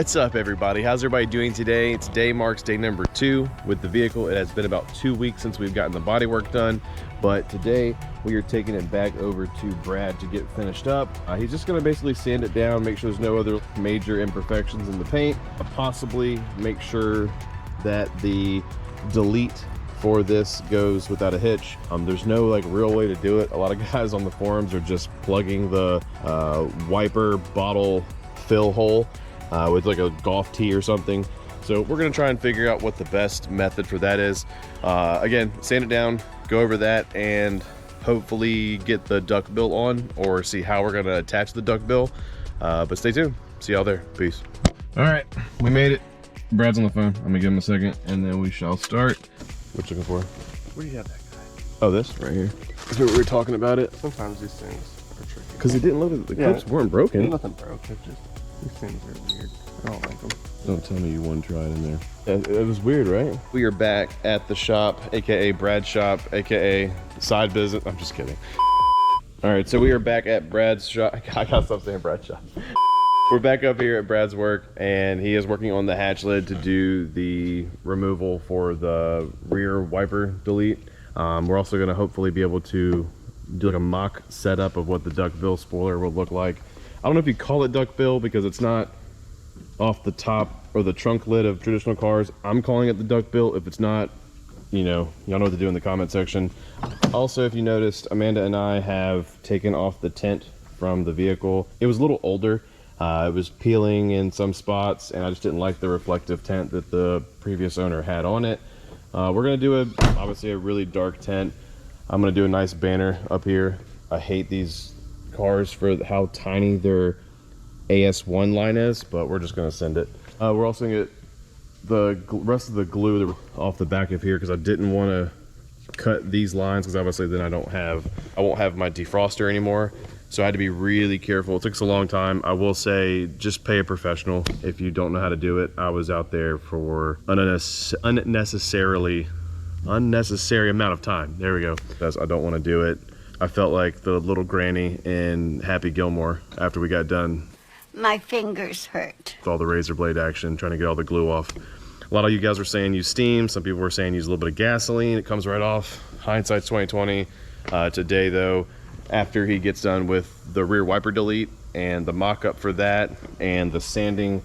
What's up, everybody? How's everybody doing today? Today marks day number 2 with the vehicle. It has been about 2 weeks since we've gotten the bodywork done, but today we are taking it back over to Brad to get finished up. He's just going to basically sand it down, make sure there's no other major imperfections in the paint, possibly make sure that the delete for this goes without a hitch. There's no like real way to do it. A lot of guys on the forums are just plugging the wiper bottle fill hole with like a golf tee or something. So we're gonna try and figure out what the best method for that is. Again, sand it down, go over that, and hopefully get the duck bill on, or see how we're gonna attach the duck bill. But stay tuned, see y'all there, peace. All right, we made it. Brad's on the phone, I'm gonna give him a second, and then we shall start. What you looking for? Where do you have that guy? Oh, this right here. That's what we were talking about it. Sometimes these things are tricky. Because it didn't look like the clips weren't broken. Nothing broke, it's just, these things are weird. I don't like them. Don't tell me you one tried in there. It was weird, right? We are back at the shop, aka Brad's shop, aka side business. I'm just kidding. All right, so we are back at Brad's shop. I gotta stop saying Brad's shop. We're back up here at Brad's work, and he is working on the hatch lid to do the removal for the rear wiper delete. We're also gonna hopefully be able to do like a mock setup of what the duckbill spoiler will look like. I don't know if you call it duckbill because it's not off the top or the trunk lid of traditional cars. I'm calling it the duckbill. If it's not, you know, y'all know what to do in the comment section. Also, if you noticed, Amanda and I have taken off the tint from the vehicle. It was a little older. It was peeling in some spots, and I just didn't like the reflective tint that the previous owner had on it. We're gonna do obviously a really dark tint. I'm gonna do a nice banner up here. I hate these cars for how tiny their AS1 line is, but we're just gonna send it. We're also gonna get the rest of the glue off the back of here because I didn't want to cut these lines, because obviously then I won't have my defroster anymore. So I had to be really careful. It took us a long time. I will say, just pay a professional if you don't know how to do it. I was out there for unnecessary amount of time. There we go. Because I don't want to do it. I felt like the little granny in Happy Gilmore after we got done. My fingers hurt. With all the razor blade action, trying to get all the glue off. A lot of you guys were saying use steam. Some people were saying use a little bit of gasoline. It comes right off. Hindsight's 2020. Today though, after he gets done with the rear wiper delete and the mock-up for that and the sanding,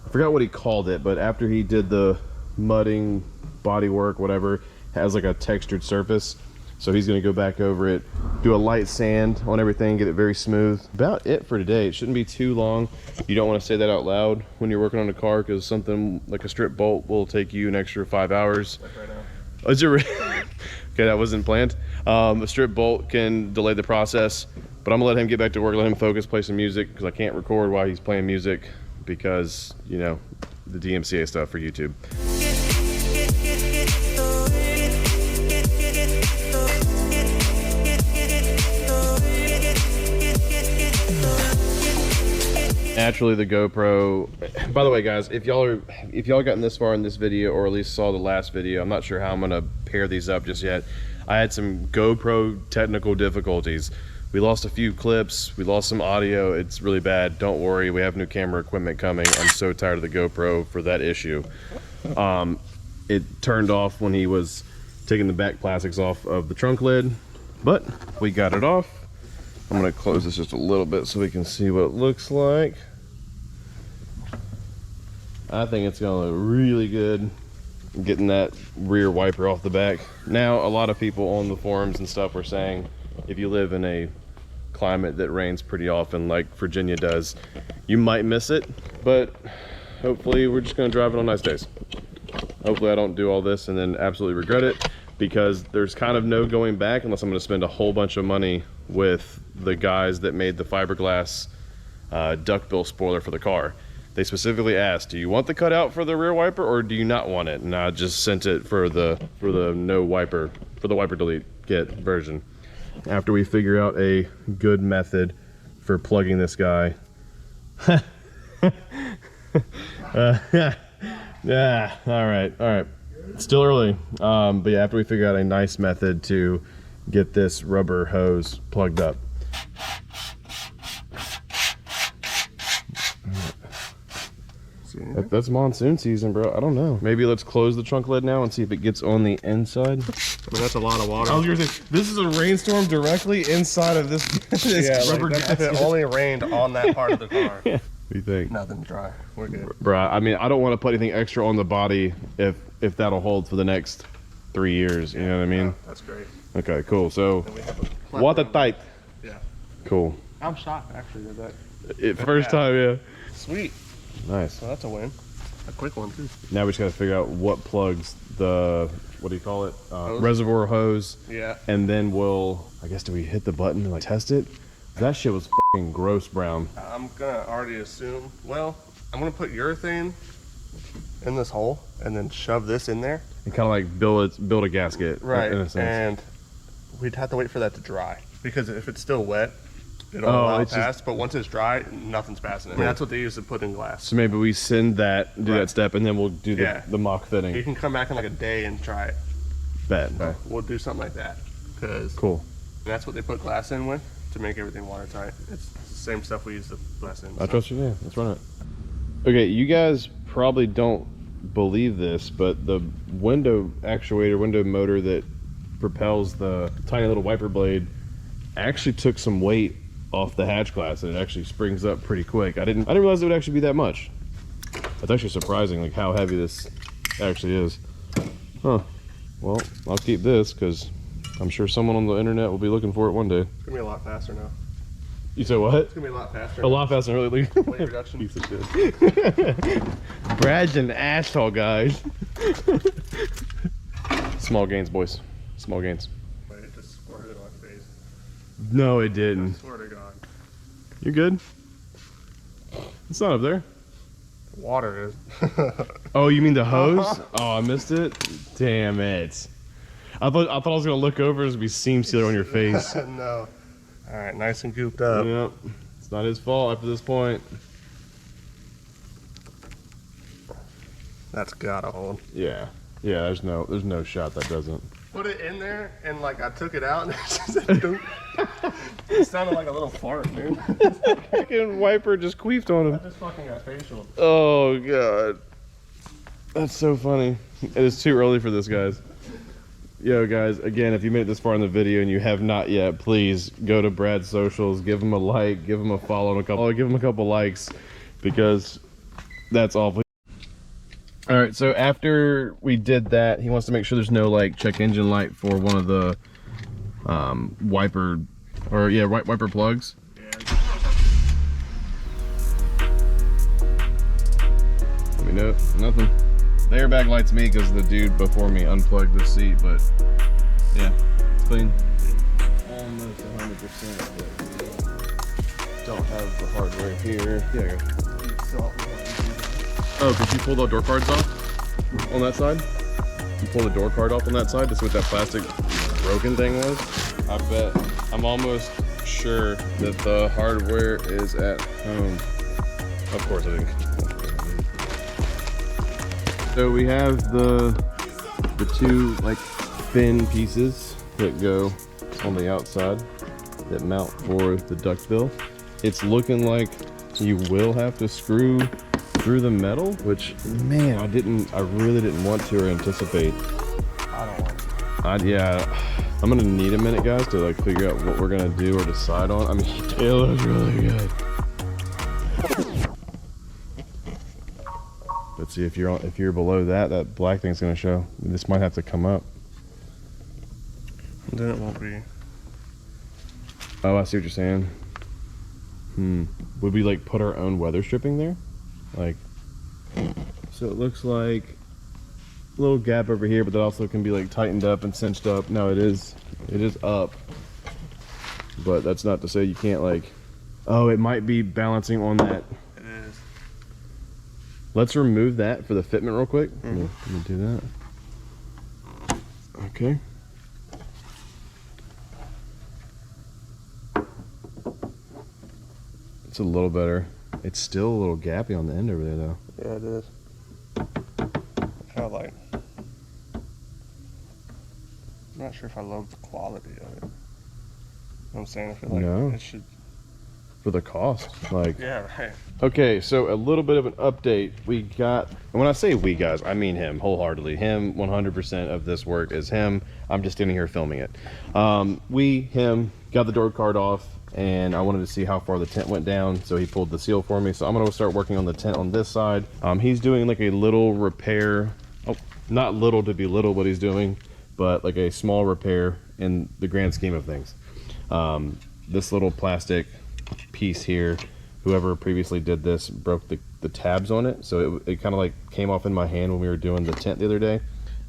I forgot what he called it, but after he did the mudding, bodywork, whatever, has like a textured surface. So he's gonna go back over it, do a light sand on everything, get it very smooth. About it for today. It shouldn't be too long. You don't want to say that out loud when you're working on a car, because something like a strip bolt will take you an extra 5 hours. Like right now. Oh, is it really? Okay, that wasn't planned. A strip bolt can delay the process, but I'm gonna let him get back to work, let him focus, play some music, because I can't record while he's playing music because, you know, the DMCA stuff for YouTube. Naturally, the GoPro. By the way, guys, if y'all gotten this far in this video, or at least saw the last video, I'm not sure how I'm gonna pair these up just yet. I had some GoPro technical difficulties. We lost a few clips, we lost some audio. It's really bad. Don't worry, we have new camera equipment coming. I'm so tired of the GoPro for that issue. It turned off when he was taking the back plastics off of the trunk lid, but we got it off. I'm gonna close this just a little bit so we can see what it looks like. I think it's gonna look really good getting that rear wiper off the back. Now, a lot of people on the forums and stuff were saying, if you live in a climate that rains pretty often like Virginia does, you might miss it, but hopefully we're just gonna drive it on nice days. Hopefully I don't do all this and then absolutely regret it, because there's kind of no going back unless I'm gonna spend a whole bunch of money with the guys that made the fiberglass duckbill spoiler for the car. They specifically asked, do you want the cutout for the rear wiper or do you not want it? And I just sent it for the no wiper, for the wiper delete kit version. After we figure out a good method for plugging this guy. Yeah, all right. It's still early, but yeah, after we figure out a nice method to get this rubber hose plugged up. See, That's monsoon season, bro. I don't know. Maybe let's close the trunk lid now and see if it gets on the inside. I mean, that's a lot of water. I was gonna say, this is a rainstorm directly inside of this, rubber if it only rained on that part of the car. Yeah. What do you think? Nothing's dry. We're good. Bro, I mean, I don't want to put anything extra on the body if that'll hold for the next 3 years. You know what I mean? Yeah, that's great. Okay, cool. So, And we have a watertight. Yeah. Cool. I'm shocked actually that. First time, yeah. Sweet. Nice. Well, that's a win. A quick one too. Now we just gotta figure out what plugs the, what do you call it? Reservoir hose. Yeah. And then we'll, I guess, do we hit the button and like test it? That shit was fucking gross brown. I'm gonna already assume. Well, I'm gonna put urethane in this hole and then shove this in there. And kind of like build a gasket. Right. In a sense. And we'd have to wait for that to dry because if it's still wet, it'll Oh, allow it it's pass. But once it's dry, nothing's passing it. And that's what they use to put in glass. So maybe we send that, do that step, and then we'll do the mock fitting. You can come back in like a day and try it. Bet. We'll do something like that. Cause Cool. that's what they put glass in with to make everything watertight. It's the same stuff we use the glass in. I trust you. Yeah, let's run it. Okay, you guys probably don't believe this, but the window actuator, window motor that propels the tiny little wiper blade actually took some weight off the hatch glass, and it actually springs up pretty quick. I didn't realize it would actually be that much. That's actually surprising, like how heavy this actually is. Huh. Well, I'll keep this because I'm sure someone on the internet will be looking for it one day. It's gonna be a lot faster now. You say what? It's gonna be a lot faster. A lot faster, really. Weight reduction. Piece of shit. Brad's an asshole, guys. Small gains, boys. Small gains. Wait, it just squirted in my face. No, it I didn't. swear to God. You're good. It's not up there. Water is. Oh, you mean the hose? Oh, I missed it. Damn it. I thought I was gonna look over and there'd be seam sealer on your face. No. All right, nice and cooped up. Yep. It's not his fault after this point. That's gotta hold. Yeah. Yeah. There's no shot that doesn't. Put it in there and like I took it out and it just dunk. It sounded like a little fart, dude. Fucking wiper just queefed on I him. just fucking got facial. Oh god. That's so funny. It is too early for this, guys. Yo guys, again, if you made it this far in the video and you have not yet, please go to Brad's socials, give him a like, give him a follow, and give him a couple likes, because that's all. All right, so after we did that, he wants to make sure there's no like check engine light for one of the wiper plugs. Let me know. Nothing. The airbag lights me because the dude before me unplugged the seat, but yeah, clean. Almost 100%, but we don't have the hardware here. Yeah. Oh, could you pull the door cards off on that side? You pull the door card off on that side to see what that plastic broken thing was? I bet. I'm almost sure that the hardware is at home. Of course I didn't. So we have the two like thin pieces that go on the outside that mount for the duckbill. It's looking like you will have to screw through the metal, which man, I really didn't want to or anticipate. I don't want it. Yeah, I'm gonna need a minute, guys, to like figure out what we're gonna do or decide on. I mean, it looks really good. Let's see if you're below that black thing's gonna show. This might have to come up. Then it won't be. Oh, I see what you're saying. Would we like put our own weather stripping there? Like, so it looks like a little gap over here, but that also can be like tightened up and cinched up. No, it is up, but that's not to say you can't like, oh, it might be balancing on that. It is. Let's remove that for the fitment real quick. Let me do that. Okay. It's a little better. It's still a little gappy on the end over there though. Yeah, it is. I felt like. I'm not sure if I love the quality of it. You know what I'm saying? I feel like No. it should. for the cost. Like, Yeah, right. okay, so a little bit of an update. We got, and when I say we guys, I mean him wholeheartedly. Him, 100% of this work is him. I'm just standing here filming it. Him, got the door card off, and I wanted to see how far the tint went down, so he pulled the seal for me. So I'm gonna start working on the tint on this side. He's doing like a little repair. Oh, not little to be little what he's doing, but like a small repair in the grand scheme of things. This little plastic piece here, whoever previously did this broke the tabs on it, so it kind of like came off in my hand when we were doing the tint the other day.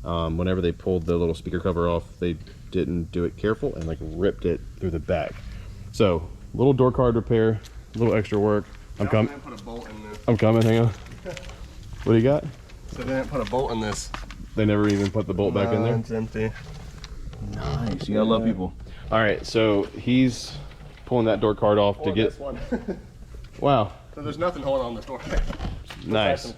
Whenever they pulled the little speaker cover off, they didn't do it careful and like ripped it through the back. So little door card repair, a little extra work. I'm coming. Put a bolt in this. I'm coming. Hang on. What do you got? So they didn't put a bolt in this. They never even put the bolt back in there. It's empty. Nice. You gotta love people. All right, so he's pulling that door card off to get. This one. Wow. So there's nothing holding on this door. Nice.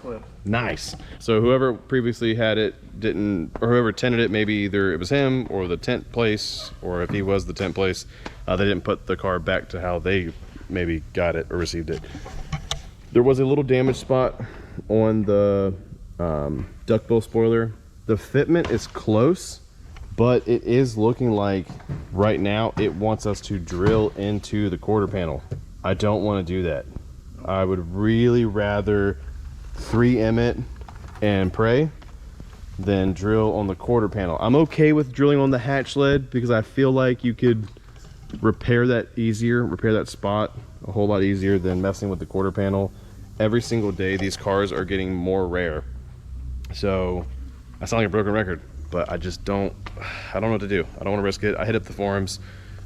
Nice. So whoever previously had it didn't, or whoever tinted it, maybe either it was him or the tint place, or if he was the tint place, they didn't put the car back to how they maybe got it or received it. There was a little damage spot on the duckbill spoiler. The fitment is close, but it is looking like right now it wants us to drill into the quarter panel. I don't want to do that. I would really rather 3M it and pray than drill on the quarter panel. I'm okay with drilling on the hatch lid because I feel like you could repair that easier, repair that spot a whole lot easier than messing with the quarter panel. Every single day these cars are getting more rare. So I sound like a broken record, but I just don't, I don't know what to do. I don't want to risk it. I hit up the forums,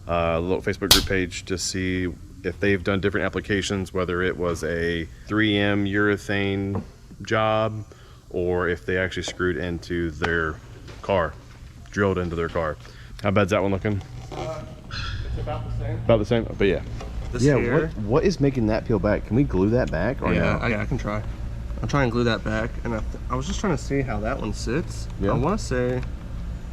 a little Facebook group page to see if they've done different applications, whether it was a 3M urethane job or if they actually screwed into their car, drilled into their car. How bad's that one looking? It's about the same. About the same, but yeah. This yeah, here, what is making that peel back? Can we glue that back or yeah, no? I can try. I'll try and glue that back. And I was just trying to see how that one sits. Yeah. I want to say,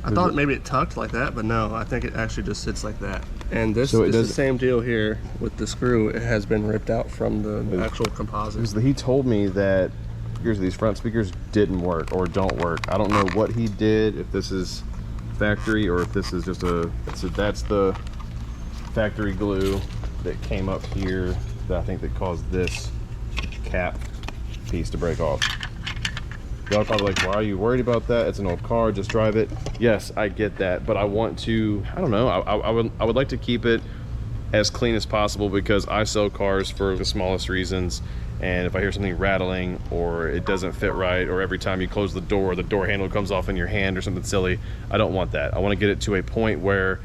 I thought maybe it tucked like that, but no, I think it actually just sits like that. And this is the same deal here with the screw. It has been ripped out from the actual composite. He told me that these front speakers didn't work or don't work. I don't know what he did, if this is factory or if this is just that's the factory glue that came up here that I think that caused this cap piece to break off. Y'all are probably like, why are you worried about that? It's an old car, just drive it. Yes, I get that, but I want to, I don't know, I would like to keep it as clean as possible because I sell cars for the smallest reasons, and if I hear something rattling or it doesn't fit right, or every time you close the door handle comes off in your hand or something silly, I don't want that. I want to get it to a point where,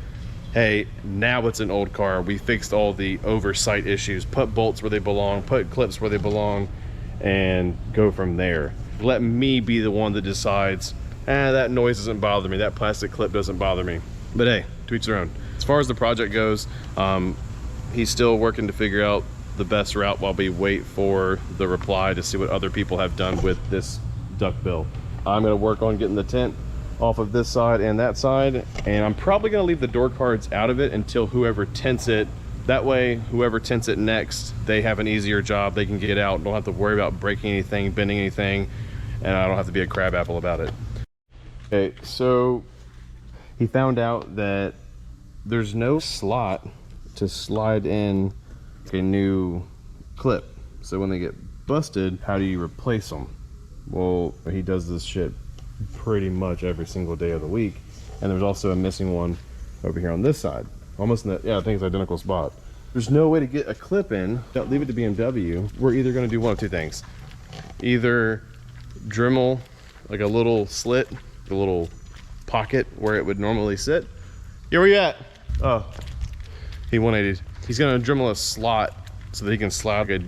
hey, now it's an old car, we fixed all the oversight issues, put bolts where they belong, put clips where they belong, and go from there. Let me be the one that decides, that noise doesn't bother me, that plastic clip doesn't bother me. But hey, to each their own. As far as the project goes, he's still working to figure out the best route while we wait for the reply to see what other people have done with this duckbill. I'm gonna work on getting the tint off of this side and that side, and I'm probably gonna leave the door cards out of it until whoever tints it. That way, whoever tints it next, they have an easier job. They can get out, don't have to worry about breaking anything, bending anything, and I don't have to be a crab apple about it. Okay, so he found out that there's no slot to slide in a new clip. So when they get busted, how do you replace them? Well, he does this shit pretty much every single day of the week. And there's also a missing one over here on this side. Almost in the, yeah, I think it's identical spot. There's no way to get a clip in. Don't leave it to BMW. We're either gonna do one of two things. Either Dremel like a little slit, a little pocket where it would normally sit. Yeah, where you at? Oh, he 180'd. He's gonna Dremel a slot so that he can slide a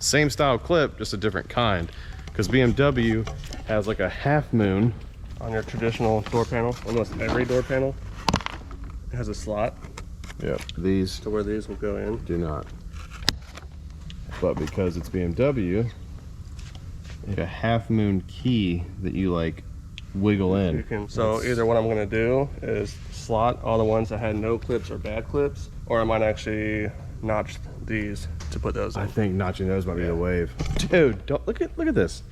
same style clip, just a different kind. Because BMW has like a half moon On your traditional door panel, almost every door panel has a slot. Yep. These to where these will go in. Do not. But because it's BMW, it's a half moon key that you like wiggle in. You can, so either what I'm going to do is slot all the ones that had no clips or bad clips, or I might actually notched these to put those in. I think notching those might be the wave. Dude, don't look at this.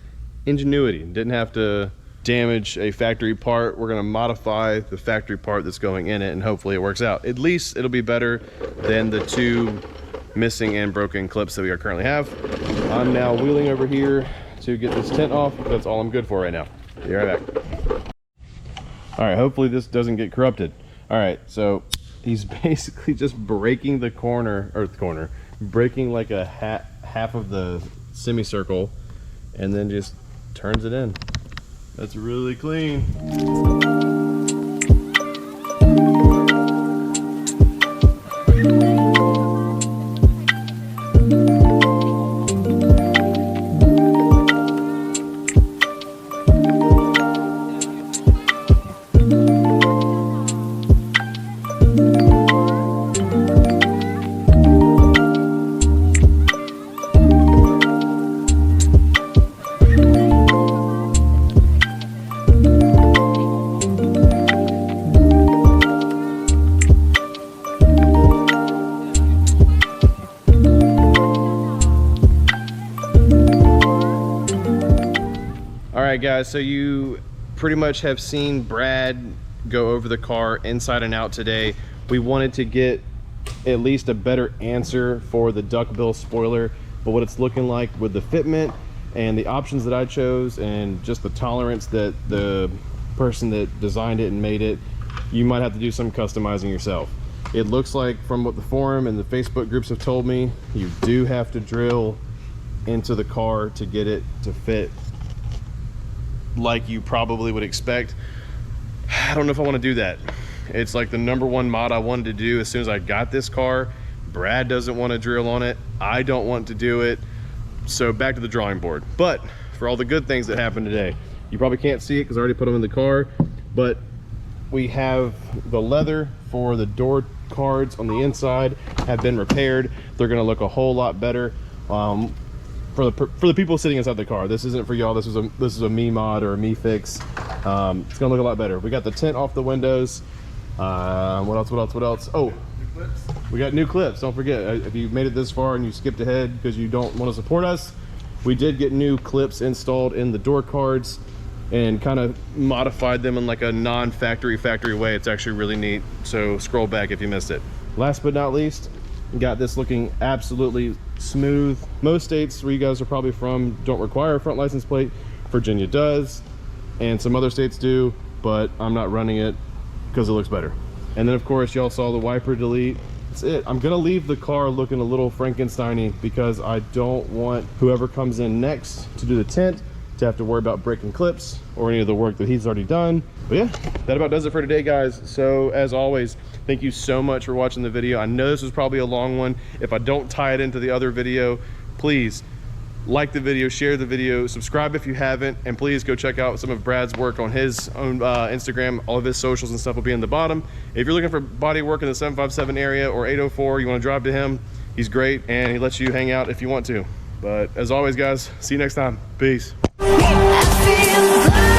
Ingenuity. Didn't have to damage a factory part. We're gonna modify the factory part that's going in it, and hopefully it works out. At least it'll be better than the 2 missing and broken clips that we currently have. I'm now wheeling over here to get this tint off. That's all I'm good for right now. Be right back. All right, hopefully this doesn't get corrupted. All right, so he's basically just breaking the corner, breaking like a half of the semicircle, and then just turns it in. That's really clean. Alright guys, so you pretty much have seen Brad go over the car inside and out today. We wanted to get at least a better answer for the duckbill spoiler, but what it's looking like with the fitment and the options that I chose and just the tolerance that the person that designed it and made it, you might have to do some customizing yourself. It looks like, from what the forum and the Facebook groups have told me, you do have to drill into the car to get it to fit like you probably would expect. I don't know if I want to do that. It's like the #1 mod I wanted to do as soon as I got this car. Brad doesn't want to drill on it. I don't want to do it. So back to the drawing board. But for all the good things that happened today, you probably can't see it because I already put them in the car, but we have the leather for the door cards on the inside have been repaired. They're going to look a whole lot better. For the people sitting inside the car, this isn't for y'all. This is a me mod or a me fix. It's gonna look a lot better. We got the tint off the windows. What else? Oh, we got new clips. Don't forget, if you made it this far and you skipped ahead because you don't want to support us, we did get new clips installed in the door cards and kind of modified them in like a non-factory way. It's actually really neat. So scroll back if you missed it. Last but not least, got this looking absolutely smooth. Most states where you guys are probably from don't require a front license plate. Virginia does, and some other states do, but I'm not running it because it looks better. And then of course y'all saw the wiper delete. That's it. I'm gonna leave the car looking a little Frankenstein-y because I don't want whoever comes in next to do the tint to have to worry about breaking clips or any of the work that he's already done. But yeah, that about does it for today, guys. So as always, thank you so much for watching the video. I know this was probably a long one. If I don't tie it into the other video, please like the video, share the video, subscribe if you haven't, and please go check out some of Brad's work on his own Instagram. All of his socials and stuff will be in the bottom. If you're looking for body work in the 757 area or 804, you want to drive to him, he's great, and he lets you hang out if you want to. But as always, guys, see you next time. Peace. I feel